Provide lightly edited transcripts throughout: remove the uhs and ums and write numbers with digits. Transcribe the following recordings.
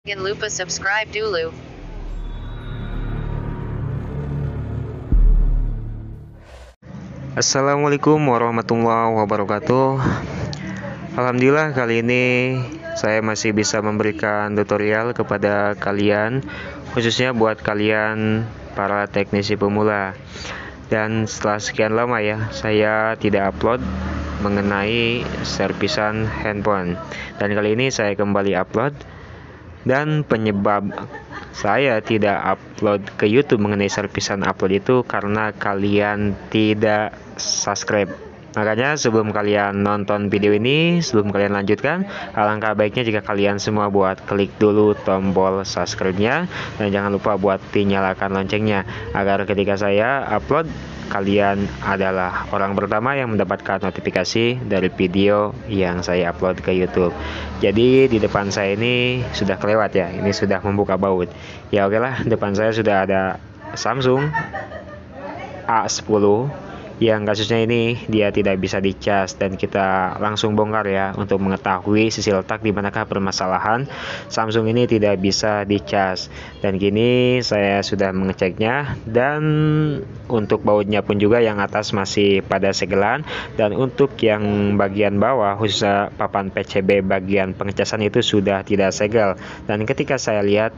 Jangan lupa subscribe dulu. Assalamualaikum warahmatullahi wabarakatuh. Alhamdulillah kali ini saya masih bisa memberikan tutorial kepada kalian, khususnya buat kalian para teknisi pemula. Dan setelah sekian lama ya, saya tidak upload mengenai servisan handphone. Dan kali ini saya kembali upload. Dan penyebab saya tidak upload ke YouTube mengenai servisan upload itu karena kalian tidak subscribe. Makanya sebelum kalian nonton video ini, sebelum kalian lanjutkan, alangkah baiknya jika kalian semua buat klik dulu tombol subscribe-nya dan jangan lupa buat dinyalakan loncengnya agar ketika saya upload, kalian adalah orang pertama yang mendapatkan notifikasi dari video yang saya upload ke YouTube. Jadi di depan saya ini sudah kelewat ya, ini sudah membuka baut. Ya oke lah, depan saya sudah ada Samsung A10 yang kasusnya ini dia tidak bisa dicas, dan kita langsung bongkar ya untuk mengetahui sisi letak di manakah permasalahan Samsung ini tidak bisa dicas. Dan kini saya sudah mengeceknya, dan untuk bautnya pun juga yang atas masih pada segelan, dan untuk yang bagian bawah khususnya papan PCB bagian pengecasan itu sudah tidak segel. Dan ketika saya lihat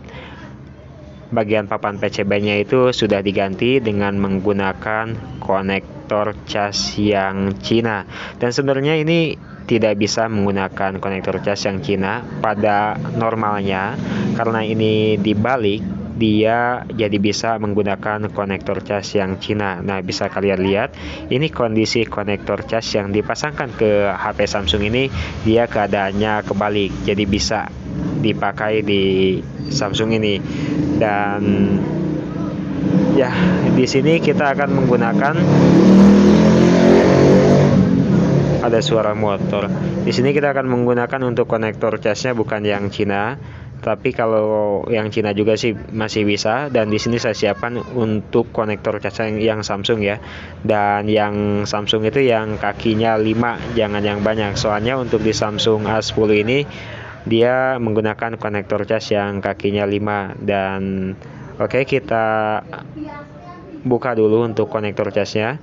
bagian papan PCB-nya itu sudah diganti dengan menggunakan konektor cas yang Cina. Dan sebenarnya ini tidak bisa menggunakan konektor cas yang Cina pada normalnya, karena ini dibalik, dia jadi bisa menggunakan konektor cas yang Cina. Nah, bisa kalian lihat, ini kondisi konektor cas yang dipasangkan ke HP Samsung ini, dia keadaannya kebalik, jadi bisa dipakai di Samsung ini. Dan ya, di sini kita akan menggunakan, ada suara motor. Di sini kita akan menggunakan untuk konektor casnya bukan yang Cina, tapi kalau yang Cina juga sih masih bisa. Dan di sini saya siapkan untuk konektor cas yang Samsung ya. Dan yang Samsung itu yang kakinya 5, jangan yang banyak. Soalnya untuk di Samsung A10 ini dia menggunakan konektor cas yang kakinya 5. Dan oke, kita buka dulu untuk konektor casnya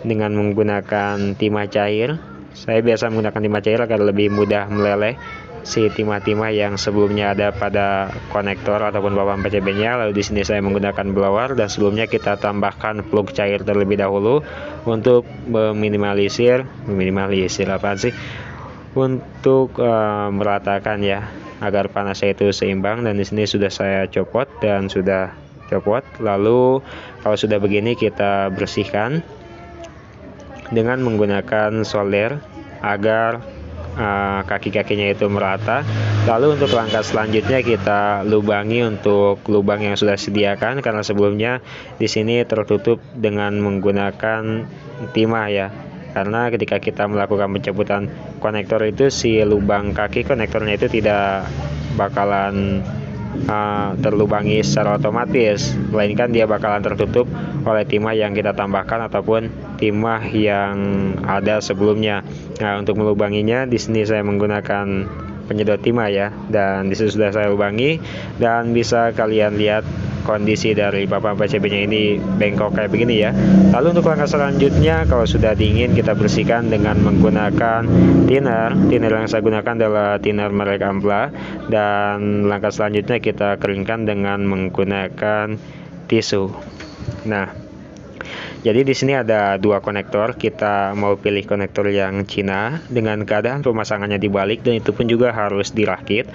dengan menggunakan timah cair. Saya biasa menggunakan timah cair agar lebih mudah meleleh si timah-timah yang sebelumnya ada pada konektor ataupun papan PCB-nya. Lalu di sini saya menggunakan blower, dan sebelumnya kita tambahkan plug cair terlebih dahulu untuk meminimalisir apa sih? Untuk meratakan ya, agar panasnya itu seimbang. Dan di sini sudah saya copot dan sudah copot. Lalu kalau sudah begini, kita bersihkan dengan menggunakan solder agar kaki-kakinya itu merata. Lalu untuk langkah selanjutnya kita lubangi untuk lubang yang sudah disediakan, karena sebelumnya di sini tertutup dengan menggunakan timah ya. Karena ketika kita melakukan pencabutan konektor itu, si lubang kaki konektornya itu tidak bakalan terlubangi secara otomatis, melainkan dia bakalan tertutup oleh timah yang kita tambahkan ataupun timah yang ada sebelumnya. Nah, untuk melubanginya di sini saya menggunakan penyedot timah ya, dan di sini sudah saya lubangi. Dan bisa kalian lihat kondisi dari papan PCB-nya ini bengkok kayak begini ya. Lalu untuk langkah selanjutnya, kalau sudah dingin, kita bersihkan dengan menggunakan thinner. Thinner yang saya gunakan adalah thinner merek Ampla. Dan langkah selanjutnya kita keringkan dengan menggunakan tisu. Nah, jadi di sini ada 2 konektor. Kita mau pilih konektor yang Cina dengan keadaan pemasangannya dibalik, dan itu pun juga harus dirakit.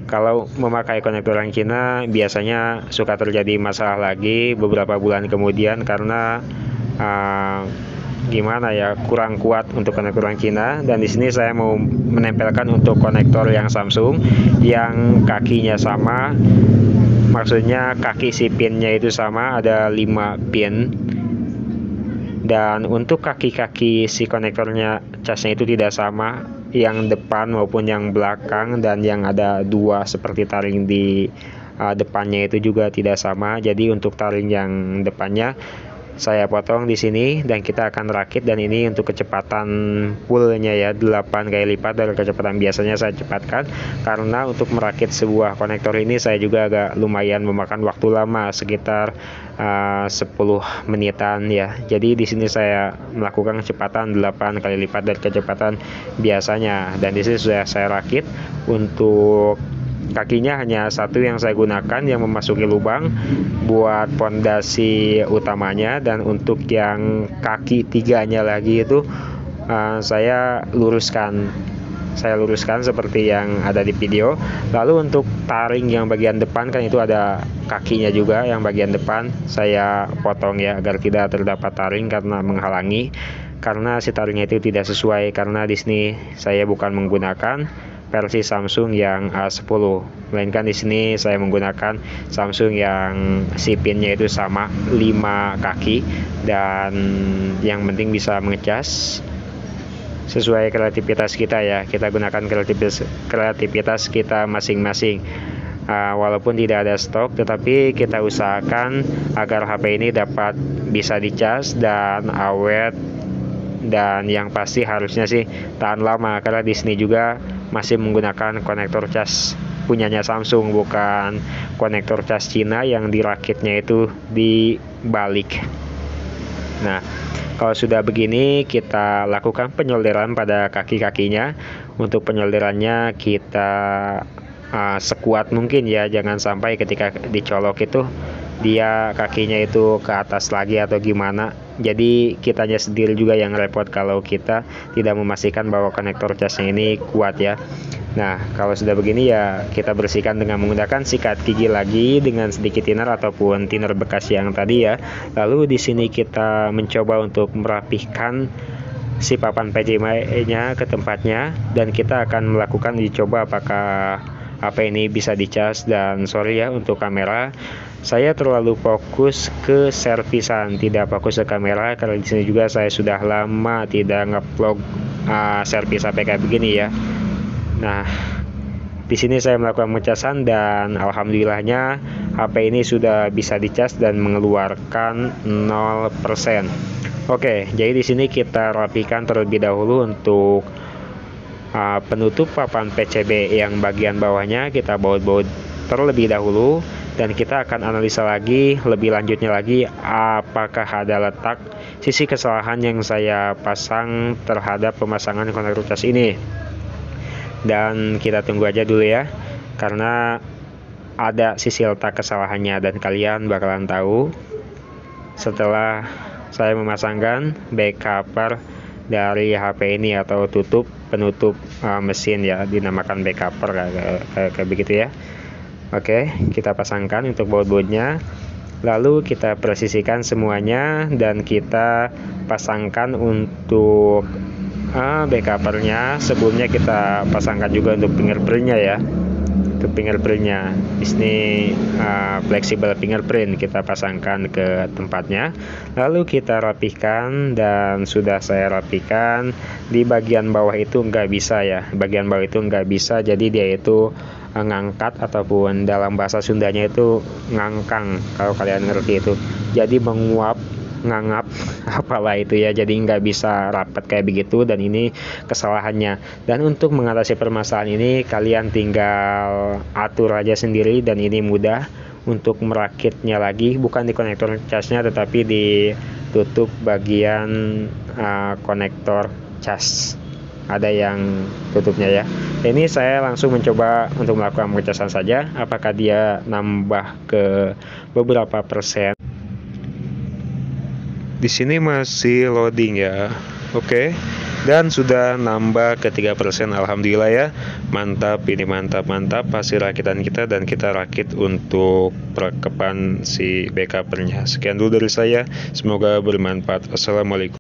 Kalau memakai konektor yang Cina biasanya suka terjadi masalah lagi beberapa bulan kemudian, karena gimana ya, kurang kuat untuk konektor yang Cina. Dan di sini saya mau menempelkan untuk konektor yang Samsung yang kakinya sama, maksudnya kaki si pinnya itu sama, ada 5 pin. Dan untuk kaki-kaki si konektornya casnya itu tidak sama, yang depan maupun yang belakang, dan yang ada 2 seperti taring di depannya itu juga tidak sama. Jadi untuk taring yang depannya saya potong di sini dan kita akan rakit, dan ini untuk kecepatan pullnya ya 8 kali lipat dari kecepatan biasanya saya cepatkan, karena untuk merakit sebuah konektor ini saya juga agak lumayan memakan waktu lama, sekitar 10 menitan ya. Jadi di sini saya melakukan kecepatan 8 kali lipat dari kecepatan biasanya, dan di sini sudah saya rakit. Untuk kakinya hanya satu yang saya gunakan yang memasuki lubang buat pondasi utamanya, dan untuk yang kaki tiganya lagi itu saya luruskan seperti yang ada di video. Lalu untuk taring yang bagian depan kan itu ada kakinya juga, yang bagian depan saya potong ya agar tidak terdapat taring karena menghalangi, karena si taringnya itu tidak sesuai, karena di sini saya bukan menggunakan versi Samsung yang A10, melainkan di sini saya menggunakan Samsung yang si pinnya itu sama 5 kaki, dan yang penting bisa mengecas sesuai kreativitas kita ya. Kita gunakan kreativitas kita masing-masing. Walaupun tidak ada stok, tetapi kita usahakan agar HP ini dapat bisa dicas dan awet, dan yang pasti harusnya sih tahan lama, karena di sini juga masih menggunakan konektor cas punyanya Samsung, bukan konektor cas Cina yang dirakitnya itu dibalik. Nah, kalau sudah begini kita lakukan penyolderan pada kaki-kakinya. Untuk penyolderannya kita sekuat mungkin ya, jangan sampai ketika dicolok itu dia kakinya itu ke atas lagi atau gimana. Jadi kitanya sendiri juga yang repot kalau kita tidak memastikan bahwa konektor casnya ini kuat ya. Nah, kalau sudah begini ya kita bersihkan dengan menggunakan sikat gigi lagi dengan sedikit thinner ataupun thinner bekas yang tadi ya. Lalu di sini kita mencoba untuk merapihkan si papan PCB-nya ke tempatnya, dan kita akan melakukan uji coba apakah HP ini bisa dicas. Dan sorry ya untuk kamera, saya terlalu fokus ke servisan, tidak fokus ke kamera, karena di sini juga saya sudah lama tidak ngevlog servis HP kayak begini ya. Nah, di sini saya melakukan pengecasan dan alhamdulillahnya HP ini sudah bisa dicas dan mengeluarkan 0%. Oke, jadi di sini kita rapikan terlebih dahulu untuk penutup papan PCB yang bagian bawahnya, kita baut-baut terlebih dahulu, dan kita akan analisa lagi lebih lanjutnya lagi apakah ada letak sisi kesalahan yang saya pasang terhadap pemasangan konektor cas ini. Dan kita tunggu aja dulu ya, karena ada sisi letak kesalahannya dan kalian bakalan tahu setelah saya memasangkan back cover dari HP ini atau penutup mesin ya, dinamakan back cover kayak begitu ya. Oke, kita pasangkan untuk baut-bautnya, lalu kita presisikan semuanya, dan kita pasangkan untuk back covernya. Sebelumnya kita pasangkan juga untuk fingerprintnya ya. Untuk fingerprintnya di sini fleksibel fingerprint kita pasangkan ke tempatnya, lalu kita rapihkan. Dan sudah saya rapihkan di bagian bawah itu nggak bisa ya, bagian bawah itu nggak bisa, jadi dia itu ngangkat, ataupun dalam bahasa Sundanya itu ngangkang kalau kalian ngerti itu, jadi menguap, ngangap apalah itu ya, jadi nggak bisa rapat kayak begitu, dan ini kesalahannya. Dan untuk mengatasi permasalahan ini kalian tinggal atur aja sendiri, dan ini mudah untuk merakitnya lagi, bukan di konektor casnya tetapi di tutup bagian konektor cas, ada yang tutupnya ya. Ini saya langsung mencoba untuk melakukan pengecasan saja, apakah dia nambah ke beberapa persen. Di sini masih loading ya. Oke. Dan sudah nambah ke 3%, alhamdulillah ya. Mantap, ini mantap hasil rakitan kita, dan kita rakit untuk perlengkapan si backup-nya. Sekian dulu dari saya, semoga bermanfaat. Assalamualaikum.